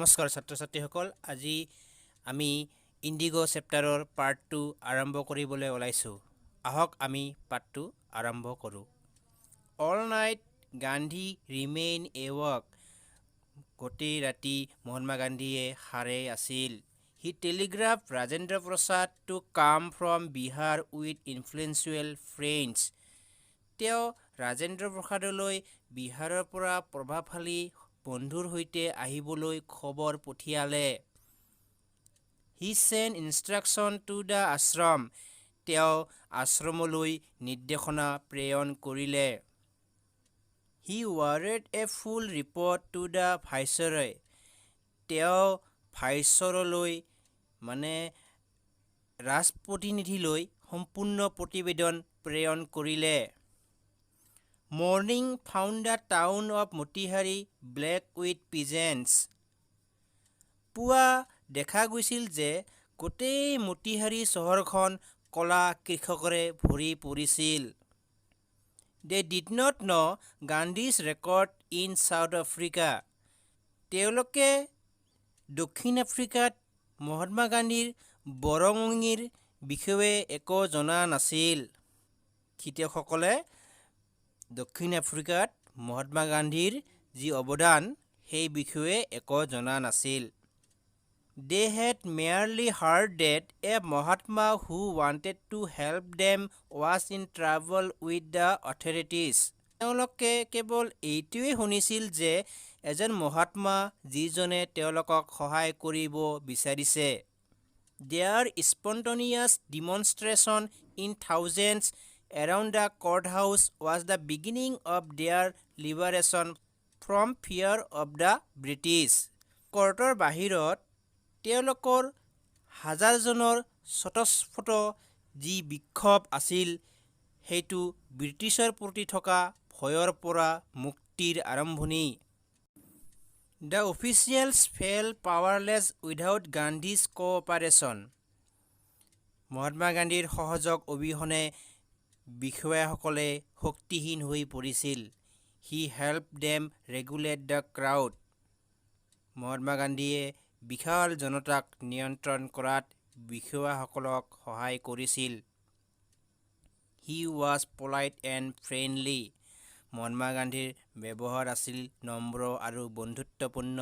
নমস্কাৰ ছাত্ৰ ছাত্ৰীসকল, আজি আমি ইণ্ডিগো চেপ্টাৰৰ পাৰ্ট 2 আৰম্ভ কৰিবলৈ ওলাইছোঁ। আহক আমি পাৰ্ট 2 আৰম্ভ কৰোঁ। All night Gandhi remain awake. গোটেই ৰাতি মহাত্মা গান্ধীয়ে সাৰে আছিল। He telegraph Rajendra Prasad to come from Bihar with influential friends. তেওঁ ৰাজেন্দ্ৰ প্ৰসাদলৈ বিহাৰৰ পৰা প্ৰভাৱশালী বন্ধুৰ সৈতে আহিবলৈ খবৰ পঠিয়ালে। He send instruction to the ashram. তেওঁ আশ্ৰমলৈ নিৰ্দেশনা প্ৰেৰণ কৰিলে। He wired a full report to the viceroy. তেওঁ ভাইচৰলৈ ৰাজপ্ৰতিনিধিলৈ সম্পূৰ্ণ প্ৰতিবেদন প্ৰেৰণ কৰিলে। Morning found the town of Motihari black with peasants. পুৱা দেখা গৈছিল যে গোটেই মতিহাৰী চহৰখন কলা কৃষকৰে ভৰি পৰিছিল। They did not no' Gandhi's record in south Africa. তেওঁলোকে দক্ষিণ আফ্ৰিকাত মহাত্মা গান্ধীৰ বৰঙণিৰ বিষয়ে একো জনা নাছিল। খেতিয়কসকলে দক্ষিণ আফ্ৰিকাত মহাত্মা গান্ধীৰ যি অৱদান সেই বিষয়ে একো জনা নাছিল। They had merely heard that a Mahatma who wanted to help them was in trouble with the authorities. তেওঁলোকে কেৱল এইটোৱেই শুনিছিল যে এজন মহাত্মা যিজনে তেওঁলোকক সহায় কৰিব বিচাৰিছে। Their spontaneous demonstration in thousands around the courthouse was the beginning of their liberation from fear of the British. কোৰ্টৰ বাহিৰত তেওঁলোকৰ হাজাৰজনৰ স্বতঃস্ফূৰ্ত যি বিক্ষোভ আছিল সেইটো ব্ৰিটিছৰ প্ৰতি থকা ভয়ৰ পৰা মুক্তিৰ আৰম্ভণি। The officials felt powerless without Gandhi's cooperation. Mahatma গান্ধীৰ সহযোগ অবিহনে বিষয়াসকলে শক্তিহীন হৈ পৰিছিল। He helped them regulate the crowd. Mahatma গান্ধীয়ে বিশাল জনতাক নিয়ন্ত্ৰণ কৰাত বিষয়াসকলক সহায় কৰিছিল। He was polite and friendly. Mahatma গান্ধীৰ ব্যৱহাৰ আছিল নম্ৰ আৰু বন্ধুত্বপূৰ্ণ।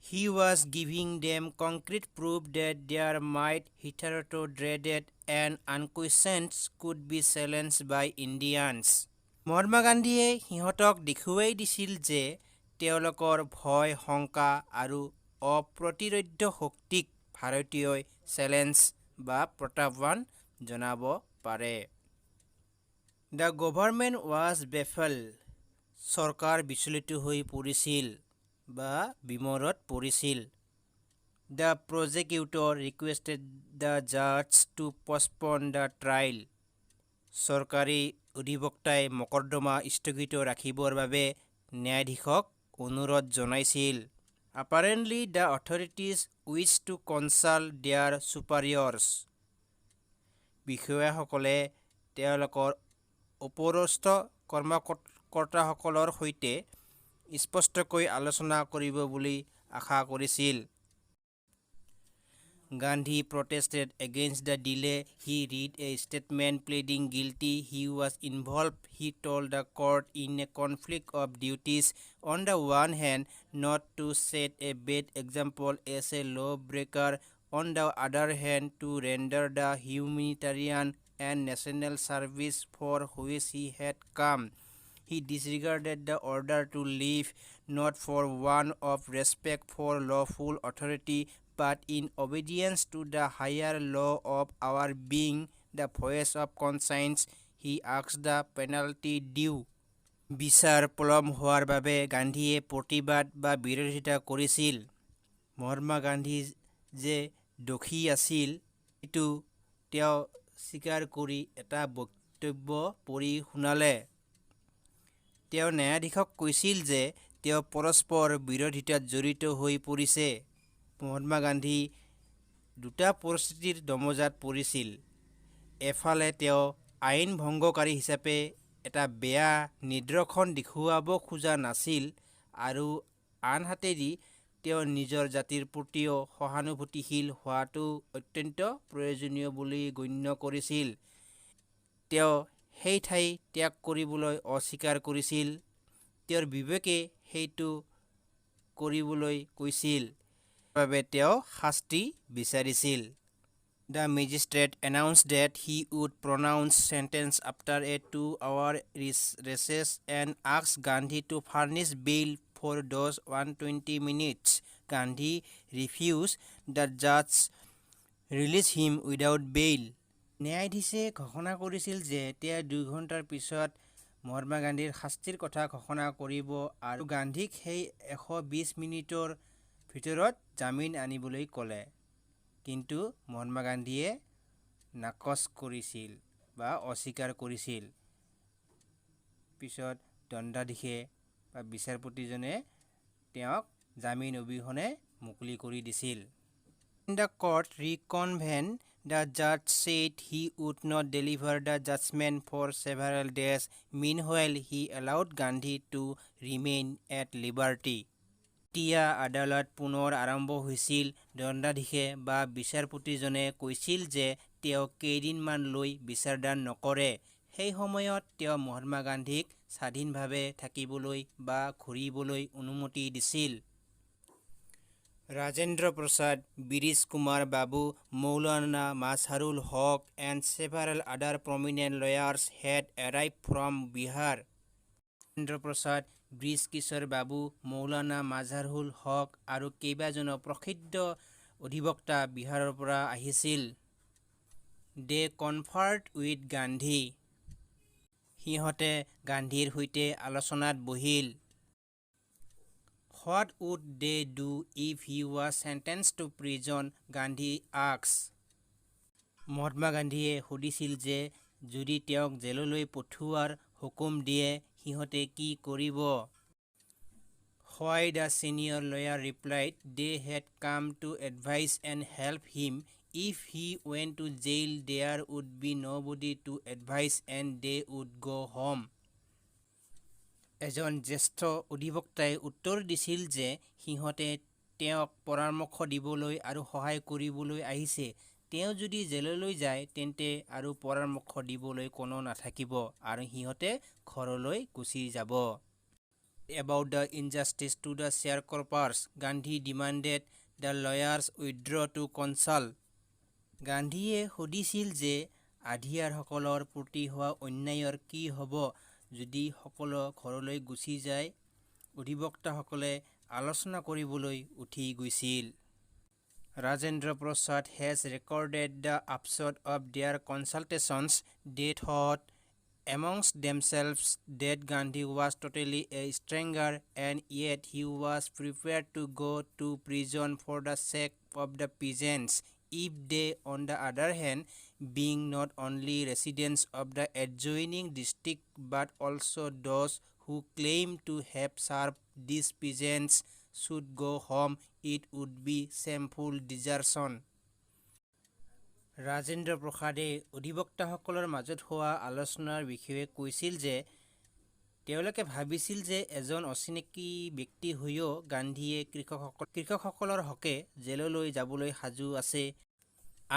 He was giving them concrete proof that their might hitherto dreaded and unquestioned could be challenged by Indians. Mahatma গান্ধীয়ে সিহঁতক দেখুৱাই দিছিল যে তেওঁলোকৰ ভয় শংকা আৰু অপ্ৰতিৰোধ্য শক্তিক ভাৰতীয়ই চেলেঞ্জ বা প্ৰত্যাহ্বান জনাব পাৰে। The government was baffled. চৰকাৰ বিচলিত হৈ পৰিছিল বা বিমোৰত পৰিছিল। The prosecutor requested the judge to postpone the trial. চৰকাৰী অধিবক্তাই মকৰ্দমা স্থগিত ৰাখিবৰ বাবে ন্যায়াধীশক অনুৰোধ জনাইছিল। Apparently the authorities wished to consult their superiors. বিষয়াসকলে তেওঁলোকৰ ওপৰস্থ কৰ্মকৰ্তাসকলৰ সৈতে স্পষ্টকৈ আলোচনা কৰিব বুলি আশা কৰিছিল। Gandhi protested against the delay. He read a statement pleading guilty. He was involved, he told the court, in a conflict of duties. On the one hand, not to set a bad example as a lawbreaker. On the other hand, to render the humanitarian and national service for which he had come. He disregarded the order to leave, not for want of respect for lawful authority, but in obedience to the higher law of our being, the voice of conscience. He asked the penalty due. বিচাৰ পলম হোৱাৰ বাবে গান্ধীয়ে প্ৰতিবাদ বা বিৰোধিতা কৰিছিল। মহাত্মা গান্ধী যে দোষী আছিল সেইটো তেওঁ স্বীকাৰ কৰি এটা বক্তব্য পঢ়ি শুনালে। তেওঁ ন্যায়াধীশক কৈছিল যে তেওঁ পৰস্পৰ বিৰোধিতাত জড়িত হৈ পৰিছে। মহাত্মা গান্ধী দুটা পৰিস্থিতিৰ দমজাত পৰিছিল। এফালে তেওঁ আইন ভংগকাৰী হিচাপে এটা বেয়া নিদৰ্শন দেখুৱাব খোজা নাছিল আৰু আনহাতেদি তেওঁ নিজৰ জাতিৰ প্ৰতিও সহানুভূতিশীল হোৱাটো অত্যন্ত প্ৰয়োজনীয় বুলি গণ্য কৰিছিল। তেওঁ সেই ঠাই ত্যাগ কৰিবলৈ অস্বীকাৰ কৰিছিল। তেওঁৰ বিবেকে সেইটো কৰিবলৈ কৈছিল, বাবে তেওঁ শাস্তি বিচাৰিছিল। The magistrate announced that he would pronounce sentence after a 2-hour recess and asked Gandhi to furnish bail for those 120 minutes. Gandhi refused. The judge released him without bail. ন্যায়াধীশে ঘোষণা কৰিছিল যে তেওঁ 2 ঘণ্টাৰ পিছত মহাত্মা গান্ধীৰ শাস্তিৰ কথা ঘোষণা কৰিব আৰু গান্ধীক সেই 120 মিনিটৰ ভিতৰত জামিন আনিবলৈ ক'লে। কিন্তু মহাত্মা গান্ধীয়ে নাকচ কৰিছিল বা অস্বীকাৰ কৰিছিল। পিছত দণ্ডাধীশে বা বিচাৰপতিজনে তেওঁক জামিন অবিহনে মুকলি কৰি দিছিল। In the court reconvened, the judge said he would not deliver the judgment for several days. Meanwhile, he allowed Gandhi to remain at liberty. এতিয়া আদালত পুনৰ আৰম্ভ হৈছিল। দণ্ডাধীশে বা বিচাৰপতিজনে কৈছিল যে তেওঁ কেইদিনমান লৈ বিচাৰদান নকৰে। সেই সময়ত তেওঁ মহাত্মা গান্ধীক স্বাধীনভাৱে থাকিবলৈ বা ঘূৰিবলৈ অনুমতি দিছিল। Rajendra Prasad, Birish Kumar Babu, Maulana Mazharul Haq, and several other prominent lawyers had arrived from Bihar. Rajendra Prasad, Birish Kishore Babu, Maulana Mazharul Haq আৰু কেইবাজনো প্ৰসিদ্ধ অধিবক্তা বিহাৰৰ পৰা আহিছিল। They conferred with Gandhi. সিহঁতে গান্ধীৰ সৈতে আলোচনাত বহিল। What would they do if he was sentenced to prison? Gandhi asked. Mahatma গান্ধীয়ে সুধিছিল যে যদি তেওঁক জেললৈ পঠোৱাৰ হুকুম দিয়ে সিহঁতে কি কৰিব? Why, the senior lawyer replied, they had come to advise and help him. If he went to jail, there would be nobody to advise and they would go home. এজন জ্যেষ্ঠ অধিবক্তাই উত্তৰ দিছিল যে সিহঁতে তেওঁক পৰামৰ্শ দিবলৈ আৰু সহায় কৰিবলৈ আহিছে। তেওঁ যদি জেললৈ যায় তেন্তে আৰু পৰামৰ্শ দিবলৈ কোনো নাথাকিব আৰু সিহঁতে ঘৰলৈ গুচি যাব। About the injustice to the sharecroppers, Gandhi demanded the lawyers withdraw to consult. গান্ধীয়ে সুধিছিল যে আধিয়াৰসকলৰ প্ৰতি হোৱা অন্যায়ৰ কি হ'ব যদি সকলো ঘৰলৈ গুচি যায়। অধিবক্তাসকলে আলোচনা কৰিবলৈ উঠি গৈছিল। Rajendra Prasad has recorded the upshot of their consultations. They thought amongst themselves that Gandhi was totally a stranger and yet he was prepared to go to prison for the sake of the peasants. If they, on the other hand, being not only residents of the adjoining district but also those who claim to have served these peasants, should go home, it would be shameful desertion. Rajendra প্ৰসাদে অধিবক্তাসকলৰ মাজত হোৱা আলোচনাৰ বিষয়ে কৈছিল যে তেওঁলোকে ভাবিছিল যে এজন অচিনাকি ব্যক্তি হৈও গান্ধীয়ে কৃষকসকলৰ হকে জেললৈ যাবলৈ সাজু আছে।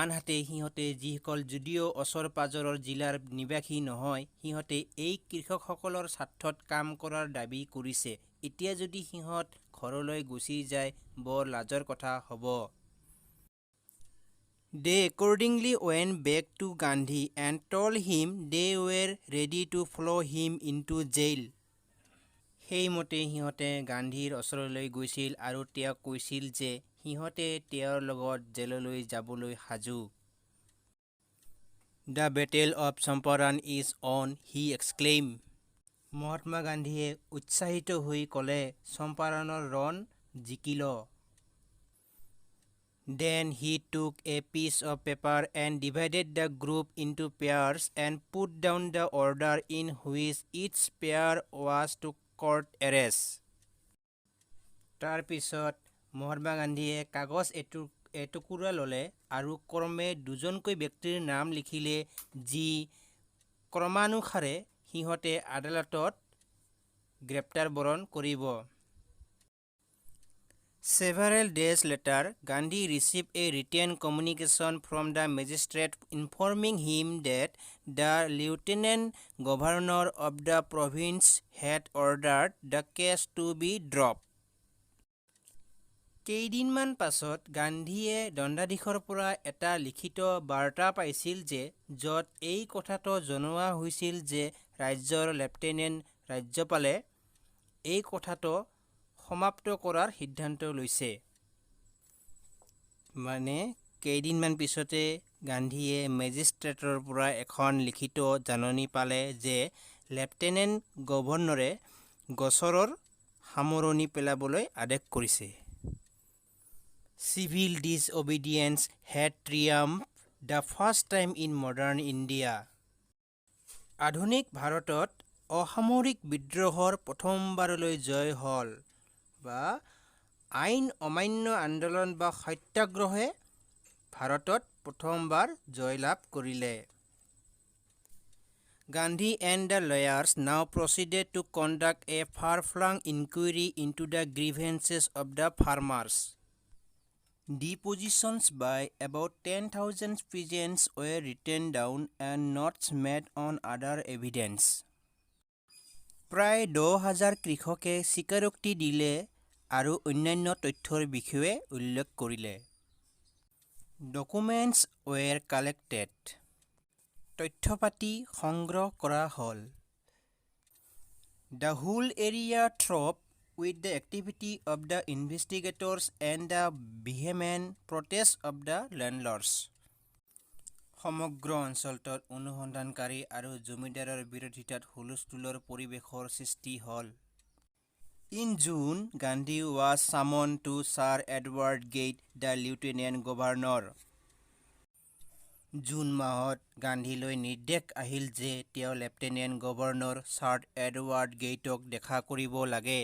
আনহাতে সিহঁতে যিসকল যদিও ওচৰ পাজৰৰ জিলাৰ নিবাসী নহয় সিহঁতে এই কৃষকসকলৰ স্বাৰ্থত কাম কৰাৰ দাবী কৰিছে। এতিয়া যদি সিহঁত ঘৰলৈ গুচি যায় বৰ লাজৰ কথা হ'ব। They accordingly went back to Gandhi and told him they were ready to follow him into jail. সেইমতে সিহঁতে গান্ধীৰ ওচৰলৈ গৈছিল আৰু তেওঁক কৈছিল যে সিহঁতে তেওঁৰ লগত জেললৈ যাবলৈ সাজু। The battle of Champaran is on, he exclaimed. Mahatma গান্ধীয়ে উৎসাহিত হৈ ক'লে চম্পাৰণৰ ৰণ জিকিল। Then he took a piece of paper and divided the group into pairs and put down the order in which each pair was to court arrest. তাৰ পিছত মহাত্মা গান্ধীয়ে কাগজ এটুকুৰা ল'লে আৰু ক্ৰমে দুজনকৈ ব্যক্তিৰ নাম লিখিলে যি ক্ৰমানুসাৰে সিহঁতে আদালতত গ্ৰেপ্তাৰ বৰণ কৰিব। Several days later, Gandhi received a written communication from the magistrate informing him that the lieutenant governor of the province had ordered the case to be dropped. কেইদিনমান পাছত গান্ধীয়ে দণ্ডাধীশৰ পৰা এটা লিখিত বাৰ্তা পাইছিল য'ত এই কথাটো জনোৱা হৈছিল যে ৰাজ্যৰ লেফটেনেণ্ট ৰাজ্যপালে এই কথাটো সমাপ্ত কৰাৰ সিদ্ধান্ত লৈছে। মানে কেইদিনমান পিছতে গান্ধীয়ে মেজিষ্ট্ৰেটৰ পৰা এখন লিখিত জাননী পালে যে লেফটেনেণ্ট গভৰ্ণৰে গোচৰৰ সামৰণি পেলাবলৈ আদেশ কৰিছে। Civil disobedience had triumphed the first time in modern India. আধুনিক ভাৰতত অসামৰিক বিদ্ৰোহৰ প্ৰথমবাৰলৈ জয় হ'ল বা আইন অমান্য আন্দোলন বা সত্যাগ্ৰহে ভাৰতত প্ৰথমবাৰ জয়লাভ কৰিলে। Gandhi and the lawyers now proceeded to conduct a far-flung inquiry into the grievances of the farmers. Depositions by about 10,000 peasants were written down and notes made on other evidence. প্ৰায় 10,000 কৃষকে স্বীকাৰোক্তি দিলে আৰু অন্যান্য তথ্যৰ বিষয়ে উল্লেখ কৰিলে। Documents were collected. তথ্যপাতি সংগ্ৰহ কৰা হ'ল। The whole area throve with the activity of the investigators and the vehement protest of the landlords. সমগ্ৰ অঞ্চলটোত অনুসন্ধানকাৰী আৰু জমিদাৰৰ বিৰোধিতাত হুলস্থুলৰ পৰিৱেশৰ সৃষ্টি হ'ল। In June, Gandhi was summoned to Sir Edward Gate, the lieutenant governor. June মাহত গান্ধীলৈ নিৰ্দেশ আহিল যে তেওঁ লেফটেনেণ্ট গভৰ্ণৰ ছাৰ এডৱাৰ্ড গেইটক দেখা কৰিব লাগে।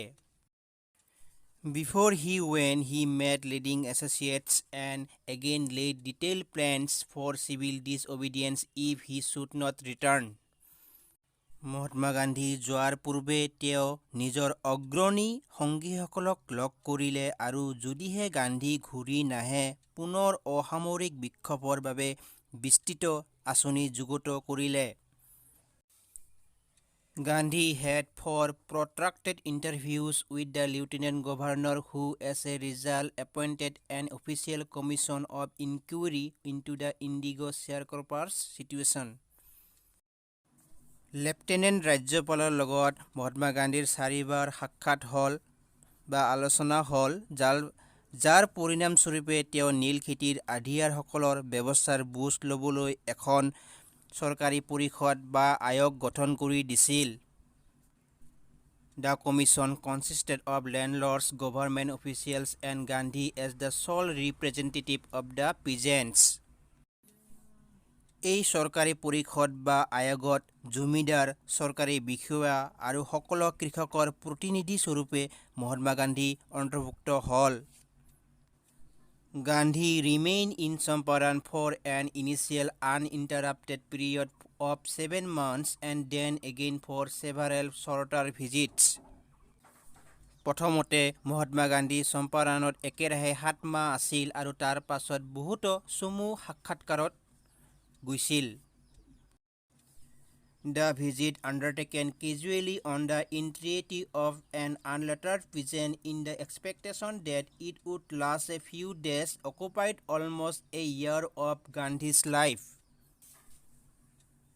Before he went, he met leading associates and again laid detailed plans for civil disobedience if he should not return. Mahatma Gandhi যোৱাৰ পূৰ্বে তেওঁ নিজৰ অগ্ৰণী সংগীসকলক লগ কৰিলে আৰু যদিহে গান্ধী ঘূৰি নাহে পুনৰ অসামৰিক বিক্ষোভৰ বাবে বিস্তৃত আঁচনি যুগুত কৰিলে। Gandhi had 4 protracted interviews with the lieutenant governor who as a result appointed an official commission of inquiry into the indigo sharecroppers situation. Lieutenant ৰাজ্যপালৰ লগত মহাত্মা গান্ধীৰ 4বাৰ সাক্ষাৎ হ'ল বা আলোচনা হ'ল যাৰ পৰিণামস্বৰূপে তেওঁ নীল খেতিৰ আধিয়াৰসকলৰ ব্যৱস্থাৰ বুজ ল'বলৈ এখন চৰকাৰী পৰিষদ বা আয়োগ গঠন কৰি দিছিল। The commission consisted of landlords, government officials and Gandhi as the sole representative of the peasants. এই চৰকাৰী পৰিষদ বা আয়োগত জমিদাৰ, চৰকাৰী বিষয়া আৰু সকলো কৃষকৰ প্ৰতিনিধি স্বৰূপে মহাত্মা গান্ধী অন্তৰ্ভুক্ত হ'ল। Gandhi remained in Champaran for an initial uninterrupted period of 7 months and then again for several shorter visits. প্ৰথমতে মহাত্মা গান্ধী চম্পাৰণত একেৰাহে 7 মাহ আছিল আৰু তাৰ পাছত বহুতো চমু সাক্ষাৎকাৰত গৈছিল। The visit undertaken casually on the entreaty of an unlettered peasant in the expectation that it would last a few days occupied almost a year of Gandhi's life.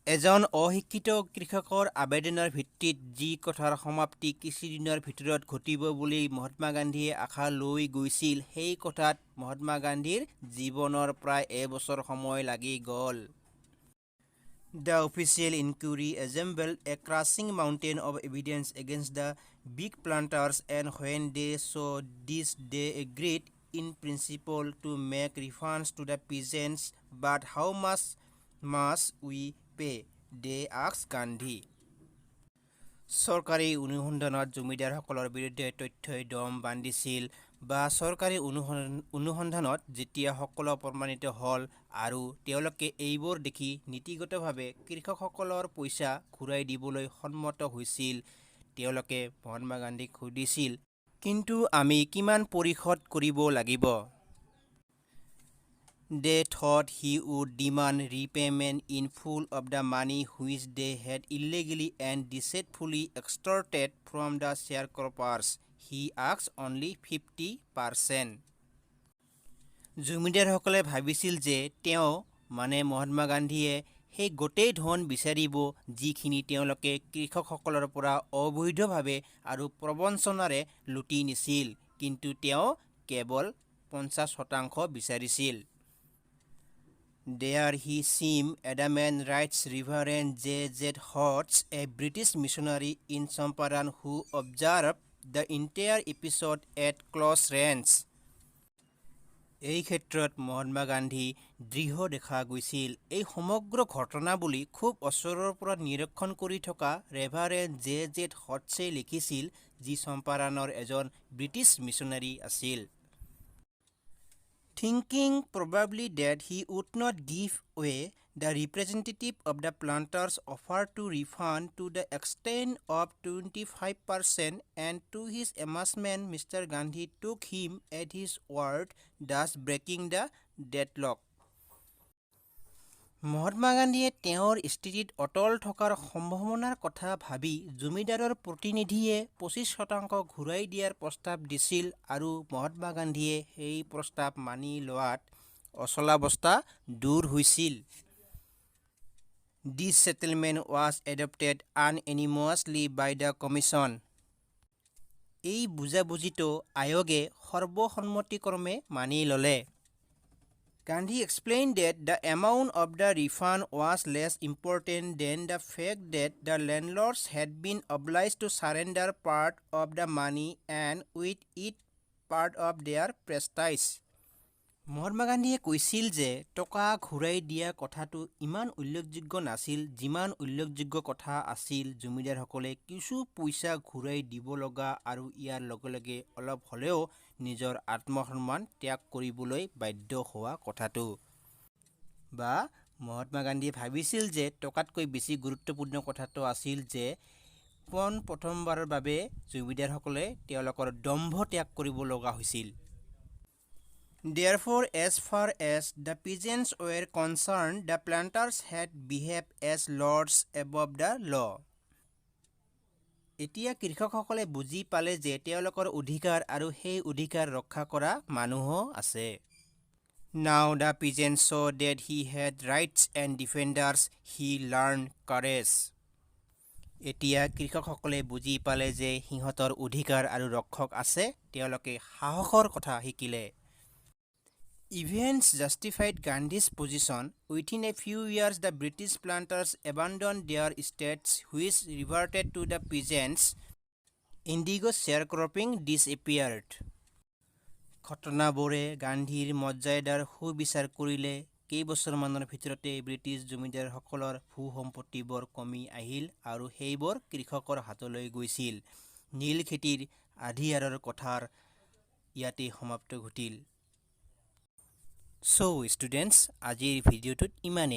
এজন অশিক্ষিত কৃষকৰ আবেদনৰ ভিত্তিত যি কথাৰ সমাপ্তি কিছুদিনৰ ভিতৰত ঘটিব বুলি মহাত্মা গান্ধীয়ে আশা লৈ গৈছিল সেই কথাত মহাত্মা গান্ধীৰ জীৱনৰ প্ৰায় এবছৰ সময় লাগি গ'ল। The official inquiry assembled a crushing mountain of evidence against the big planters and when they saw this they agreed in principle to make refunds to the peasants but how much must we pay? They asked Gandhi. চৰকাৰী অনুসন্ধানত জমিদাৰসকলৰ বিৰুদ্ধে তথ্যই দম বান্ধিছিল বা চৰকাৰী অনুসন্ধানত যেতিয়া সকলো প্ৰমাণিত হ'ল আৰু তেওঁলোকে এইবোৰ দেখি নীতিগতভাৱে কৃষকসকলৰ পইচা ঘূৰাই দিবলৈ সন্মত হৈছিল তেওঁলোকে মহাত্মা গান্ধীক সুধিছিল কিন্তু আমি কিমান পৰিশোধ কৰিব লাগিব? They thought he would demand repayment in full of the money which they had illegally and deceitfully extorted from the sharecroppers. He asked only 50%. জমিদাৰসকলে ভাবিছিল যে তেওঁ মহাত্মা গান্ধীয়ে সেই গোটেই ধন বিচাৰিব যিখিনি তেওঁলোকে কৃষকসকলৰ পৰা অবৈধভাৱে আৰু প্ৰবঞ্চনাৰে লুটি নিছিল, কিন্তু তেওঁ কেৱল 50% বিচাৰিছিল। There he seemed adamant, writes Reverend J.Z. Hodges, a British missionary in Champaran who observed the entire episode at close range. এই ক্ষেত্ৰত মহাত্মা গান্ধী দৃঢ় দেখা গৈছিল। এই সমগ্ৰ ঘটনাৱলী খুব ওচৰৰ পৰা নিৰীক্ষণ কৰি থকা ৰেভাৰেণ্ড J.Z. হডছে লিখিছিল, যি চম্পাৰণৰ এজন ব্ৰিটিছ মিছনাৰী আছিল। Thinking probably that he would not give way, the representative of the planters offered to refund to the extent of 25%, and to his amazement, Mr. Gandhi took him at his word, thus breaking the deadlock. Mahatma গান্ধীয়ে তেওঁৰ স্থিতিত অটল থকাৰ সম্ভাৱনাৰ কথা ভাবি জমিদাৰৰ প্ৰতিনিধিয়ে 25% ঘূৰাই দিয়াৰ প্ৰস্তাৱ দিছিল আৰু মহাত্মা গান্ধীয়ে সেই প্ৰস্তাৱ মানি লোৱাত অচলাৱস্থা দূৰ হৈছিল। This settlement was adopted unanimously by the commission. এই বুজাবুজিটো আয়োগে সৰ্বসন্মতিক্ৰমে মানি ল'লে। Gandhi explained that the amount of the refund was less important than the fact that the landlords had been obliged to surrender part of the money and with it part of their prestige. Mahatma গান্ধীয়ে কৈছিল যে টকা ঘূৰাই দিয়া কথাটো ইমান উল্লেখযোগ্য নাছিল যিমান উল্লেখযোগ্য কথা আছিল জমিদাৰসকলে কিছু পইচা ঘূৰাই দিব লগা আৰু ইয়াৰ লগে লগে অলপ হ'লেও নিজৰ আত্মসন্মান ত্যাগ কৰিবলৈ বাধ্য হোৱা কথাটো। বা মহাত্মা গান্ধীয়ে ভাবিছিল যে টকাতকৈ বেছি গুৰুত্বপূৰ্ণ কথাটো আছিল যে প্ৰথমবাৰৰ বাবে জমিদাৰসকলে তেওঁলোকৰ দম্ভ ত্যাগ কৰিব লগা হৈছিল। Therefore, as far as the peasants were concerned, the planters had behaved as lords above the law. এতিয়া কৃষকসকলে বুজি পালে যে তেওঁলোকৰ অধিকাৰ আৰু সেই অধিকাৰ ৰক্ষা কৰা মানুহো আছে। Now the peasants saw that he had rights and defenders. He learned courage. এতিয়া কৃষকসকলে বুজি পালে যে সিহঁতৰ অধিকাৰ আৰু ৰক্ষক আছে, তেওঁলোকে সাহসৰ কথা শিকিলে। Events justified Gandhi's position. Within a few years, the British planters abandoned their estates, which reverted to the peasants. Indigo sharecropping disappeared. ঘটনাবোৰে গান্ধীৰ মৰ্যাদাৰ সুবিচাৰ কৰিলে। কেইবছৰমানৰ ভিতৰতে ব্ৰিটিছ জমিদাৰসকলৰ ভূ সম্পত্তিবোৰ কমি আহিল আৰু সেইবোৰ কৃষকৰ হাতলৈ গৈছিল। নীল খেতিৰ আধিয়াৰৰ কথাৰ ইয়াতে সমাপ্ত ঘটিল। So students, আজিৰ ভিডিঅ'টোত ইমানেই।